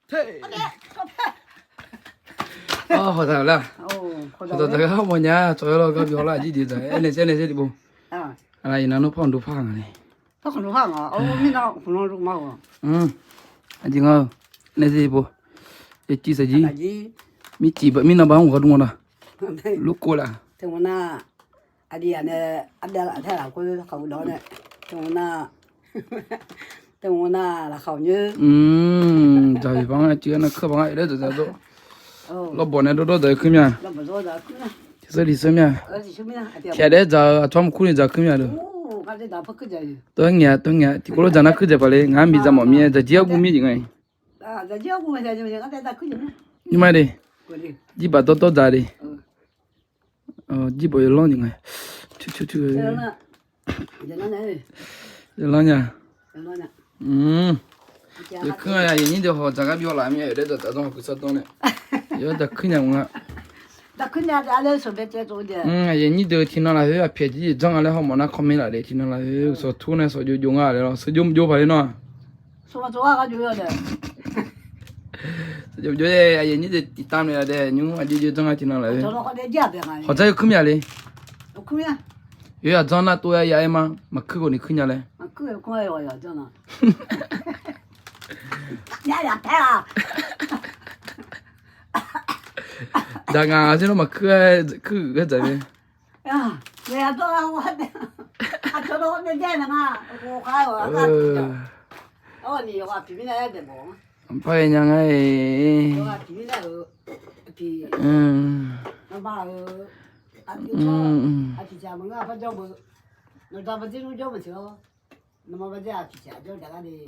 태. 아, 잘라. 저거 뭐냐? 저러 그 별로 지디다. 에네 뭐. 아, 이나노 폰도 파가네. 폰도 파가. 미나 폰도 마고. 아징아. 네지 뭐. 에찌서지. 아지. 미치 미나 방고 가동나. 루꼬라. 때문에 아디야네 아디야 아디야 고 가고도네. 때문에 나 가오뉴. 저기 방에 지어나 크 방에 이래도 저도. 너 보내도도 돼 그냥. 나 뭐다 그냥. 그래서 있으면. 어디 주면 아디야. 걔래자 좀 쿠니자 그냥. 오, 가지 나 바꾸자요. 또냐. 디고로 자나 크제 발에 감비자 몸에 저 지하고 미징아. 아, 저 지하고 가자 좀 내가 다 크지네. 이말이. 그래. 지바 또 자리. 지보 열로닝아. 추추추. 저는 열로냐. 저는 그거야 얘니들 호자가 별라면 이래도 자동 그 썼더네. 여다 그냥 나 그냥 안에서 배째 줘지. 얘니들 티나라 해 앞에지 정알에 하면나 커미나래 티나라 해서 투네서 용아래로 좀 봐리노. 소가 좋아가지고요. 좀 저에 얘니들 뒷담내야 돼. 뉴 아주 정아 티나라. 저는 어디 지하배가. 호자가 크미야래. 그러면 얘야 전화 또야 야에만 막 크고니 크냐래. 그게 고마워요 저는. 야야 배라. 나가 아시노 막 그거 자네. 야, 내가 또 하고 한대. 아, 저도 혼자 되나? 고 가요. 아까 언니 여가 비비나야 돼 뭐. 파에 냥아에. 여가 비비나요. 비. 엄마 아기자 뭔가 봐줘 뭐. 너다 봐지로 좀 줘. 너무 봐지 아기자 저 내가 네.